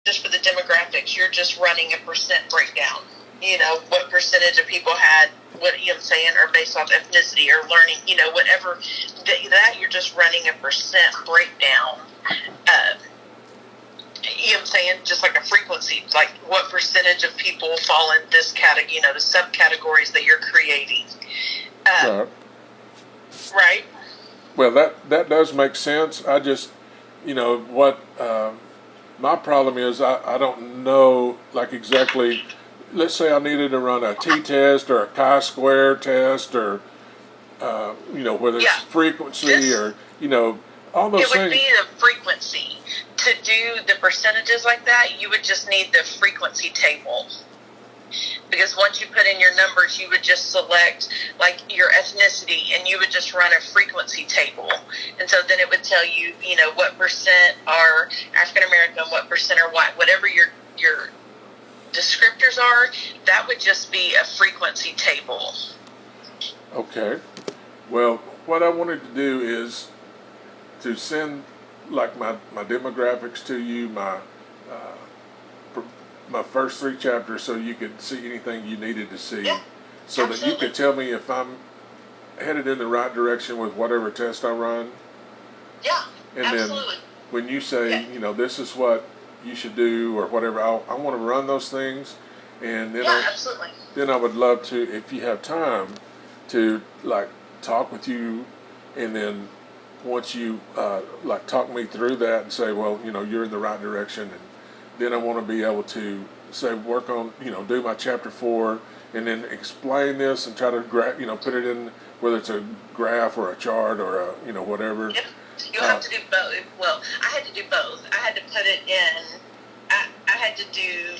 just for the demographics, you're just running a percent breakdown. You know, what percentage of people had, what, you know what I'm saying, or based off ethnicity or learning, you know, whatever, that you're just running a percent breakdown. You know what I'm saying? Just like a frequency, like what percentage of people fall in this category, you know, the subcategories that you're creating. Right. Right? Well, that does make sense. I just, you know, what my problem is, I don't know, like, exactly. Let's say I needed to run a t-test or a chi-square test, or you know, whether it's frequency or, you know, all those things. It would be the frequency. To do the percentages like that, you would just need the frequency table. Because once you put in your numbers, you would just select like your ethnicity, and you would just run a frequency table. And so then it would tell you, you know, what percent are African American, what percent are white, whatever your descriptors are. That would just be a frequency table. Okay. Well, what I wanted to do is to send like my demographics to you, my first 3 chapters, so you could see anything you needed to see, so absolutely. that you could tell me if I'm headed in the right direction with whatever test I run. Yeah, and absolutely. then when you say, you know, this is what you should do or whatever, I want to run those things, and then absolutely. Then I would love to, if you have time, to like talk with you, and then once you like talk me through that and say, well, you know, you're in the right direction, and then I want to be able to say, work on, you know, do my chapter 4, and then explain this and try to you know, put it in, whether it's a graph or a chart or a, you know, whatever. Yep. You'll have to do both. Well, I had to do both. I had to put it in. I had to do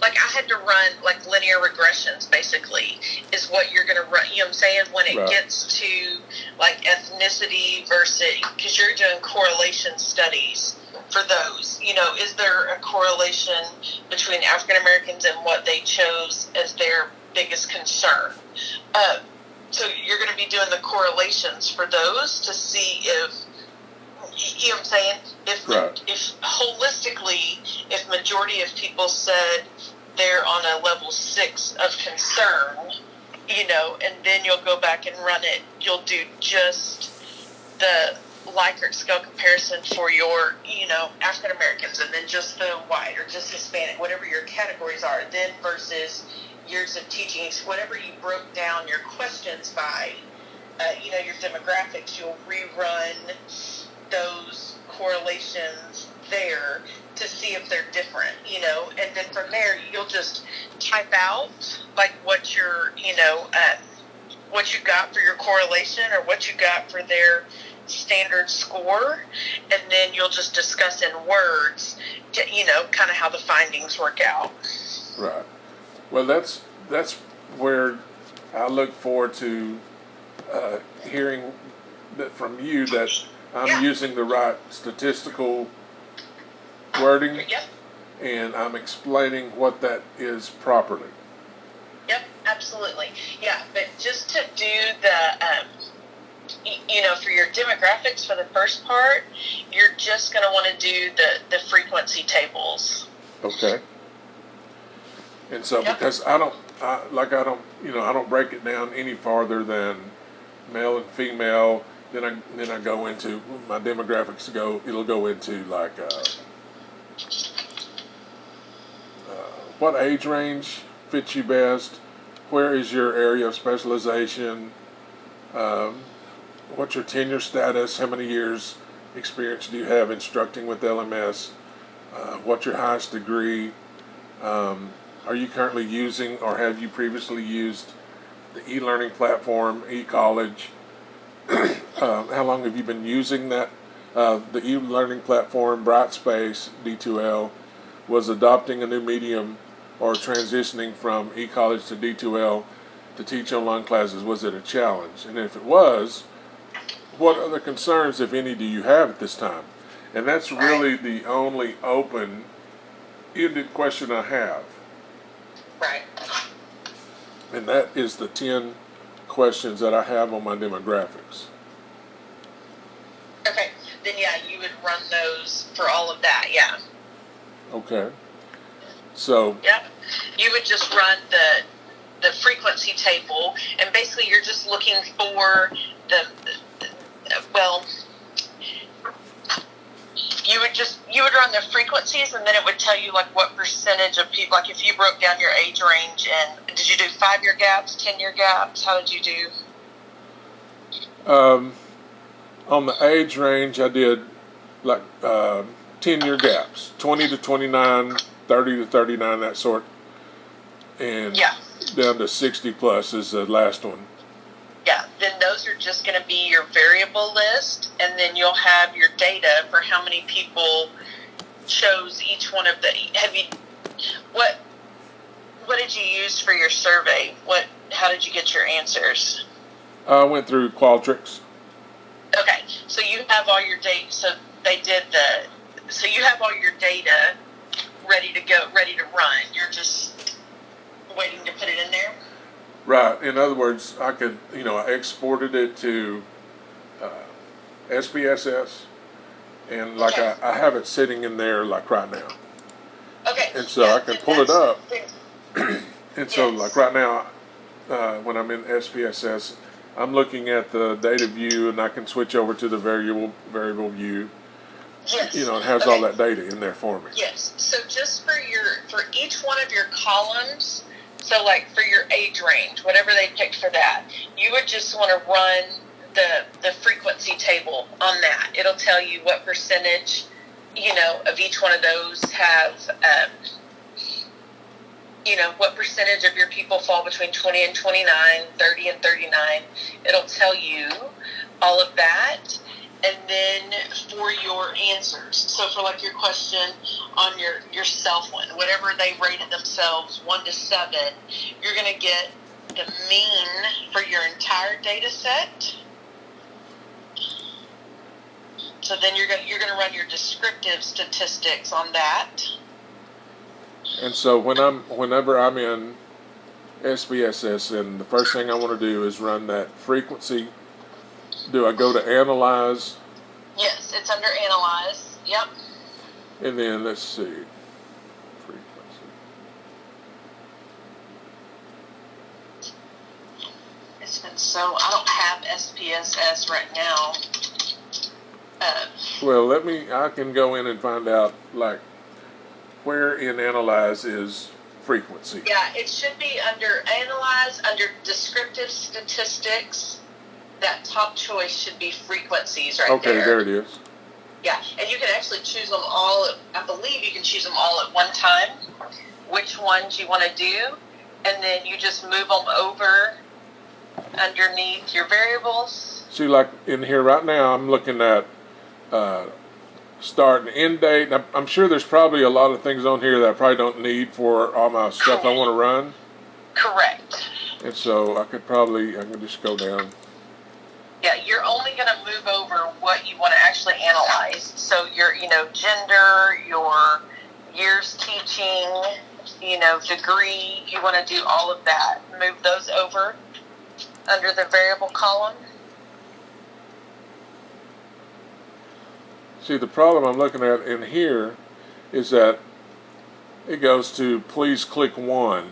like I had to run like linear regressions. Basically, is what you're going to run. You know what I'm saying? When it gets to like ethnicity versus, because you're doing correlation studies. For those, you know, is there a correlation between African Americans and what they chose as their biggest concern? So you're going to be doing the correlations for those to see if, you know what I'm saying, if holistically, if majority of people said they're on a level 6 of concern, you know, and then you'll go back and run it. You'll do just the Likert scale comparison for your, you know, African Americans, and then just the white or just Hispanic, whatever your categories are, then versus years of teaching, whatever you broke down your questions by, you know, your demographics, you'll rerun those correlations there to see if they're different, you know, and then from there you'll just type out like what your, you know, what you got for your correlation or what you got for their standard score, and then you'll just discuss in words, you know, kind of how the findings work out. Right. Well, that's where I look forward to hearing that from you, that I'm using the right statistical wording, and I'm explaining what that is properly. Yep, absolutely. Yeah, but just to do the you know, for your demographics for the first part, you're just going to want to do the frequency tables. Okay. And so because I don't, you know, I don't break it down any farther than male and female. Then I go into my demographics. It'll go into like what age range fits you best. Where is your area of specialization? What's your tenure status? How many years experience do you have instructing with LMS? What's your highest degree? Are you currently using, or have you previously used, the e-learning platform, e-college? How long have you been using that? The e-learning platform, Brightspace, D2L, was adopting a new medium or transitioning from e-college to D2L to teach online classes. Was it a challenge? And if it was, what other concerns, if any, do you have at this time? And that's really the only open-ended question I have. Right. And that is the 10 questions that I have on my demographics. Okay. Then, you would run those for all of that. Yeah. Okay. So. Yep. You would just run the frequency table, and basically you're just looking for well, you would run the frequencies, and then it would tell you like what percentage of people, like if you broke down your age range, and did you do 5-year gaps, 10-year gaps? How did you do? On the age range, I did like 10-year gaps, 20 to 29, 30 to 39, that sort, and down to 60 plus is the last one. Yeah, then those are just going to be your variable list, and then you'll have your data for how many people chose each one of the. What did you use for your survey? How did you get your answers? I went through Qualtrics. Okay, so you have all your data. So you have all your data ready to go, ready to run. You're just waiting to put it in there. Right. In other words, I could, I exported it to SPSS, and like I have it sitting in there like right now. Okay. And so I can pull it up. And so like right now, when I'm in SPSS, I'm looking at the data view, and I can switch over to the variable view. Yes. It has all that data in there for me. Yes. So just for each one of your columns. So, like, for your age range, whatever they picked for that, you would just want to run the frequency table on that. It'll tell you what percentage, of each one of those have, what percentage of your people fall between 20 and 29, 30 and 39. It'll tell you all of that. And then for your answers, so for like your question on your self one, whatever they rated themselves 1 to 7, you're going to get the mean for your entire data set. So then you're going to run your descriptive statistics on that. And so whenever I'm in SPSS, and the first thing I want to do is run that frequency. Do I go to Analyze? Yes, it's under Analyze. Yep. And then let's see. Frequency. It's been I don't have SPSS right now. Well, I can go in and find out like where in Analyze is frequency. Yeah, it should be under Analyze, under Descriptive Statistics. That top choice should be frequencies right there. Okay, there it is. Yeah, and you can actually choose them all. I believe you can choose them all at one time, which ones you want to do, and then you just move them over underneath your variables. See, like in here right now, I'm looking at start and end date. I'm sure there's probably a lot of things on here that I probably don't need for all my stuff I want to run. Correct. And so I can just go down. Yeah, you're only going to move over what you want to actually analyze. So your, gender, your years teaching, degree, you want to do all of that. Move those over under the variable column. See, the problem I'm looking at in here is that it goes to please click 1.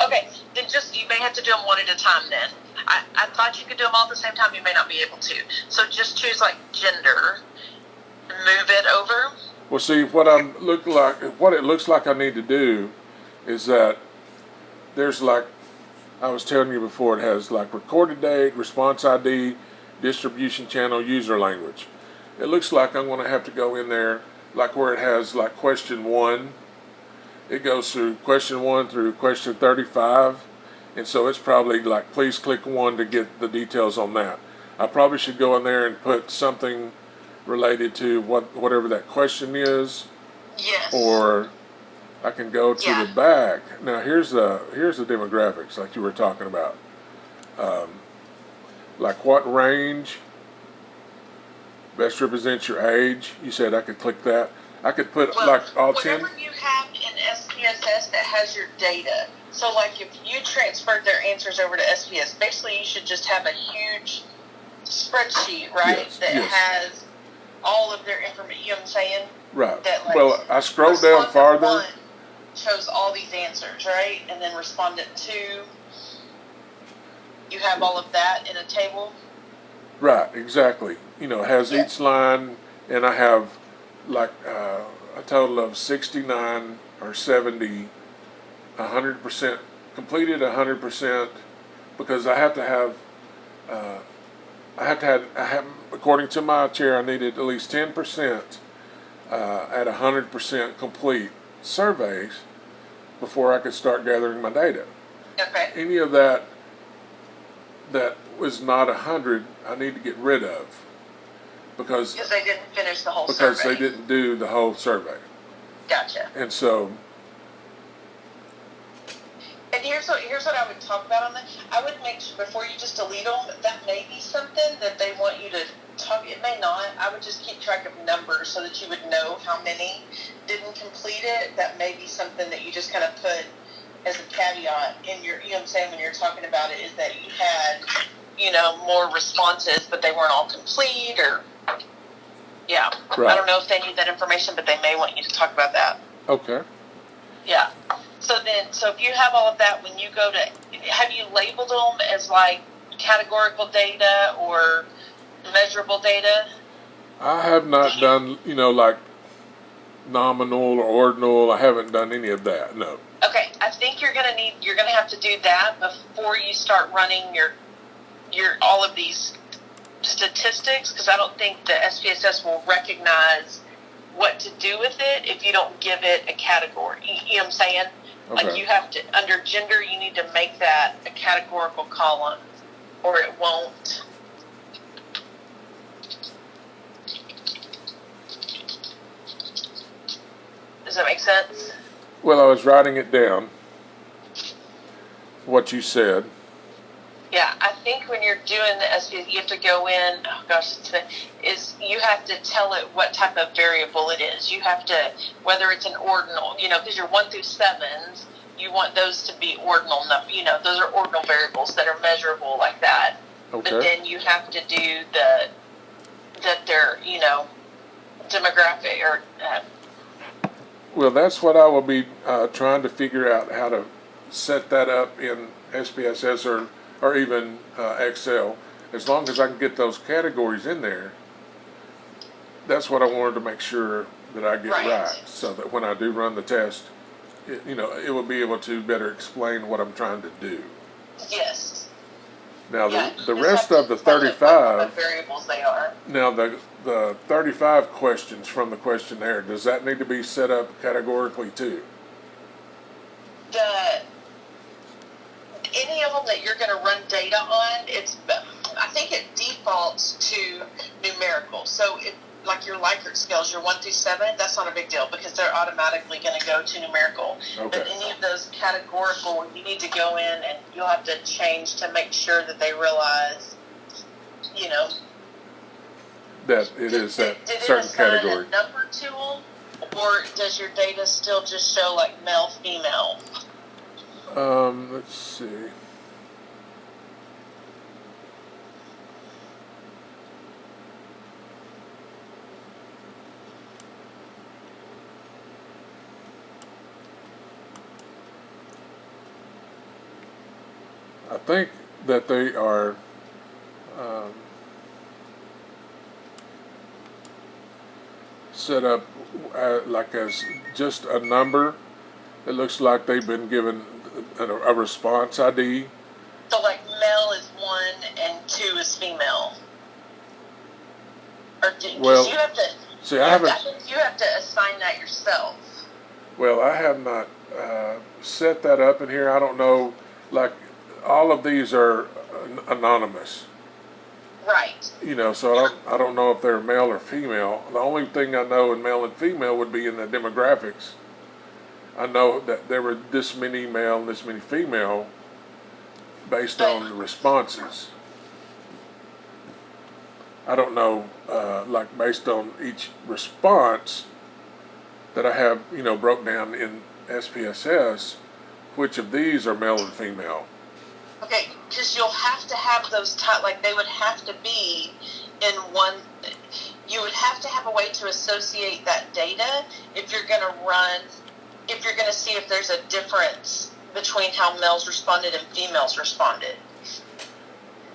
Okay, then you may have to do them one at a time then. I thought you could do them all at the same time. You may not be able to. So just choose like gender, move it over. Well, see, what it looks like I need to do is that there's like I was telling you before, it has like recorded date, response ID, distribution channel, user language. It looks like I'm going to have to go in there like where it has like question 1. It goes through question 1 through question 35. And so it's probably like, please click 1 to get the details on that. I probably should go in there and put something related to whatever that question is. Yes. Or I can go to the back. Now here's the demographics like you were talking about. Like what range best represents your age. You said I could click that. I could put like all 10. Whatever you have in SPSS that has your data. So like if you transferred their answers over to SPS, basically you should just have a huge spreadsheet, right? Has all of their information. You know what I'm saying? Right. That, like, Well, I scrolled down respondent farther. 1 chose all these answers, right? And then respondent 2, you have all of that in a table. Right, exactly. You know, it has each line, and I have like a total of 69 or 70, 100% completed, 100%, because I have to have, according to my chair, I needed at least 10% at 100% complete surveys before I could start gathering my data. Okay. Any of that was not 100, I need to get rid of because they didn't finish the whole because survey. they didn't do the whole survey. Gotcha. And so, and here's what I would talk about on that. I would make sure before you just delete them, that may be something that they want you to talk. It may not. I would just keep track of numbers so that you would know how many didn't complete it. That may be something that you just kind of put as a caveat in your, you know what I'm saying, when you're talking about it, is that you had, you know, more responses, but they weren't all complete, or, yeah. Right. I don't know if they need that information, but they may want you to talk about that. okay. Yeah. So if you have all of that, when you go to, have you labeled them as like categorical data or measurable data? I have not done, you know, like nominal or ordinal. I haven't done any of that, no. Okay, I think you're gonna have to do that before you start running your all of these statistics, because I don't think the SPSS will recognize what to do with it if you don't give it a category. You know what I'm saying? Okay. Like, you have to, under gender, you need to make that a categorical column, or it won't. Does that make sense? Well, I was writing it down, what you said. Yeah, I think when you're doing the SPS, you have to go in. Oh gosh, you have to tell it what type of variable it is. You have to, whether it's an ordinal, you know, because you're 1 through 7s, you want those to be ordinal. You know, those are ordinal variables that are measurable like that. Okay. But then you have to do that they're, you know, demographic or. Well, that's what I will be trying to figure out, how to set that up in SPSS or even Excel. As long as I can get those categories in there, that's what I wanted to make sure that I get right, so that when I do run the test, it will be able to better explain what I'm trying to do. Yes. Now, the rest of the 35, what variables they are. Now the 35 questions from the questionnaire, does that need to be set up categorically too? Any of them that you're going to run data on, I think it defaults to numerical. So like your Likert scales, your 1 through 7, that's not a big deal because they're automatically going to go to numerical. Okay. But any of those categorical, you need to go in and you'll have to change to make sure that they realize, you know, that it is that certain category. Did it assign a number to them, or does your data still just show like male, female? Let's see. I think that they are set up like as just a number. It looks like they've been given a response ID. So like male is 1 and 2 is female. Or well, you have to. See, I haven't. You have to assign that yourself. Well, I have not set that up in here. I don't know. Like, all of these are anonymous. Right. You know, so I don't know if they're male or female. The only thing I know in male and female would be in the demographics. I know that there were this many male and this many female based on the responses. I don't know, like based on each response that I have, broke down in SPSS, which of these are male and female. Okay, because you'll have to have those, like they would have to be in one, you would have to have a way to associate that data if you're going to see if there's a difference between how males responded and females responded.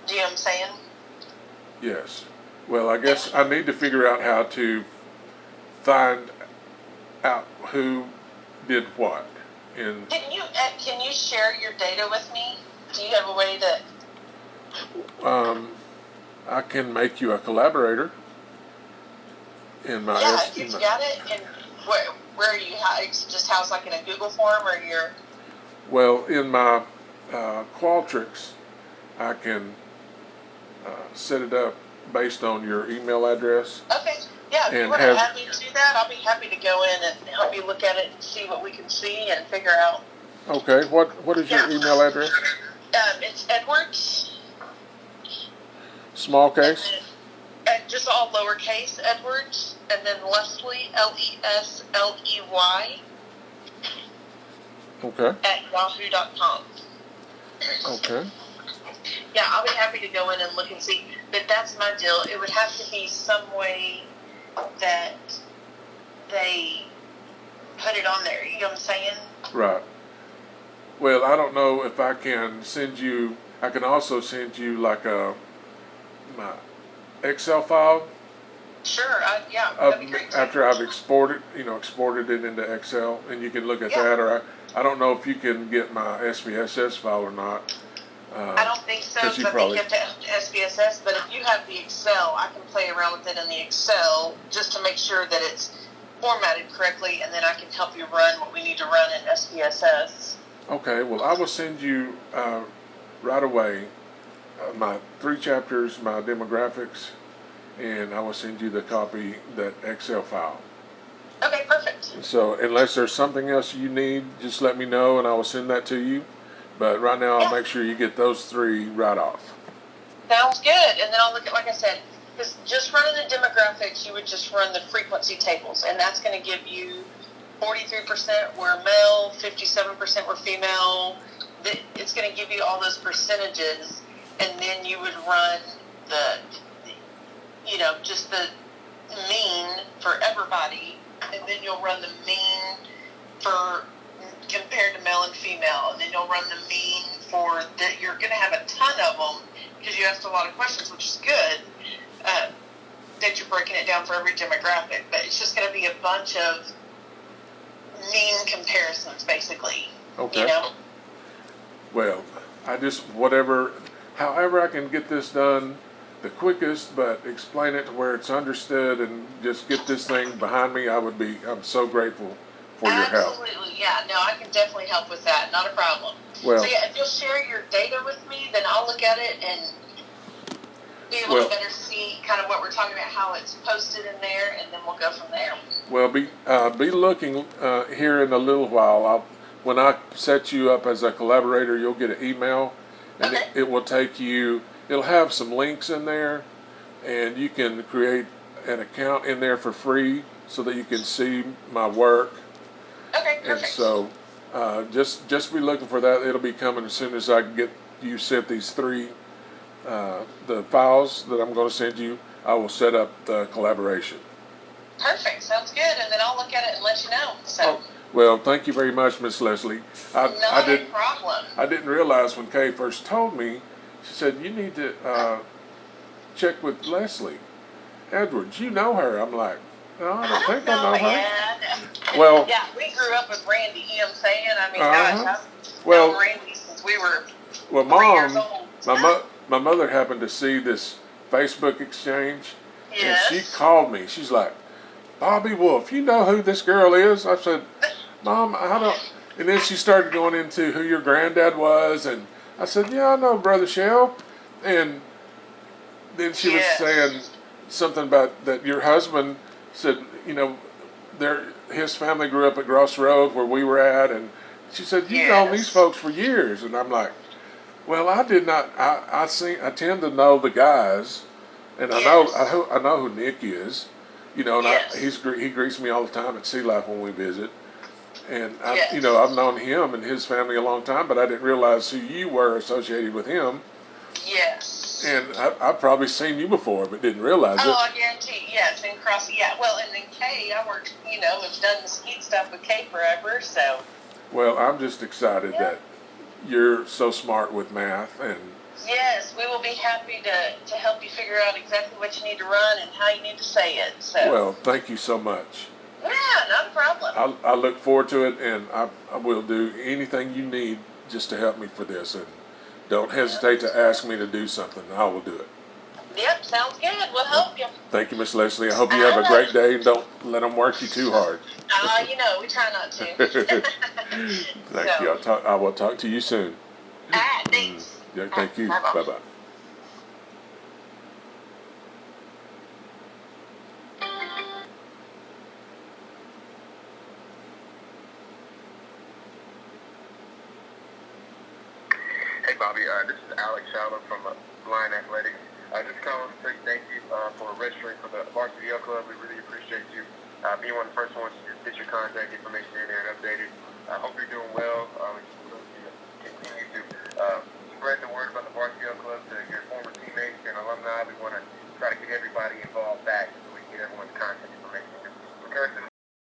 Do you know what I'm saying? Yes. Well, I guess I need to figure out how to find out who did what. Can you share your data with me? Do you have a way to? I can make you a collaborator in my. Yeah, if you've got it, and where are you? It's just housed like in a Google form, or you're. Well, in my Qualtrics, I can set it up based on your email address. Okay. Yeah, if you want to add me to that, I'll be happy to go in and help you look at it and see what we can see and figure out. Okay. What is your email address? It's Edwards. Small case? And just all lowercase, Edwards, and then Lesley, Lesley, Okay. at yahoo.com. Okay. Yeah, I'll be happy to go in and look and see. But that's my deal. It would have to be some way that they put it on there. You know what I'm saying? Right. Well, I don't know if I can send you. I can also send you like my Excel file. Sure. Yeah, that'd be great. After I've exported it into Excel, and you can look at that. Or I don't know if you can get my SPSS file or not. I don't think so, because I think you have to SPSS, but if you have the Excel, I can play around with it in the Excel just to make sure that it's formatted correctly, and then I can help you run what we need to run in SPSS. Okay, well, I will send you right away my 3 chapters, my demographics, and I will send you that Excel file. Okay, perfect. So unless there's something else you need, just let me know, and I will send that to you. But right now, I'll make sure you get those 3 right off. Sounds good. And then I'll look at, like I said, because just running the demographics, you would just run the frequency tables, and that's going to give you 43% were male, 57% were female. It's going to give you all those percentages, and then you would run just the mean for everybody, and then you'll run the mean for compared to male and female, and then you'll run the mean for that. You're going to have a ton of them because you asked a lot of questions, which is good. That you're breaking it down for every demographic, but it's just going to be a bunch of mean comparisons, basically. Okay. Well, however I can get this done the quickest, but explain it to where it's understood and just get this thing behind me, I'm so grateful for your help. Absolutely, yeah. No, I can definitely help with that. Not a problem. Well, so yeah, if you'll share your data with me, then I'll look at it and be able to better see kind of what we're talking about, how it's posted in there, and then we'll go from there. Well, be looking here in a little while. When I set you up as a collaborator, you'll get an email, and it will take you. It'll have some links in there, and you can create an account in there for free so that you can see my work. Okay, perfect. And so, just be looking for that. It'll be coming as soon as I can get you sent these 3. The files that I'm going to send you, I will set up the collaboration. Perfect. Sounds good. And then I'll look at it and let you know. So. Well, thank you very much, Miss Lesley. Not a problem. I didn't realize when Kay first told me, she said, you need to check with Lesley Edwards. You know her. I'm like, no, I don't think I know her. Yeah. Well, yeah, we grew up with Randy. You know what I'm saying? I mean, gosh, I've known Randy since we were 3 years old. My mother happened to see this Facebook exchange, yes. And she called me. She's like, Bobby Wolf, you know who this girl is? I said, Mom, I don't. And then she started going into who your granddad was, and I said, yeah, I know Brother Shell. And then she was saying something about that your husband said, his family grew up at Gross Road where we were at, and she said, you've known these folks for years. And I'm like, well, I did not. I tend to know the guys, and I know who Nick is, and he greets me all the time at Sea Life when we visit, and I've known him and his family a long time, but I didn't realize who you were associated with him. Yes. And I've probably seen you before, but didn't realize Oh, it. I guarantee. Yes, in Cross. Yeah. Well, and then Kay, I worked. Have done the skeet stuff with Kay forever. So. Well, I'm just excited Yeah. that you're so smart with math, and Yes, we will be happy to help you figure out exactly what you need to run and how you need to say it. So. well, thank you so much. Yeah, not a problem. I look forward to it, and I will do anything you need just to help me for this. And don't hesitate to ask me to do something. I will do it. Yep, sounds good. We'll help you. Thank you, Miss Leslie. I hope you have a great day, and don't let them work you too hard. We try not to. Thank you. I will talk to you soon. Thanks. Yeah, thank you. Bye-bye. Bye-bye. Hey, Bobby. This is Alex Shallow from Line Athletics. Just calling to say thank you for registering for the Varsity L Club. We really appreciate you being one of the first ones to get your contact information in there and updated. I hope you're doing well. Continue to spread the word about the Varsity L Club to your former teammates and alumni. We want to try to get everybody involved back so we can get everyone's contact information. With regards to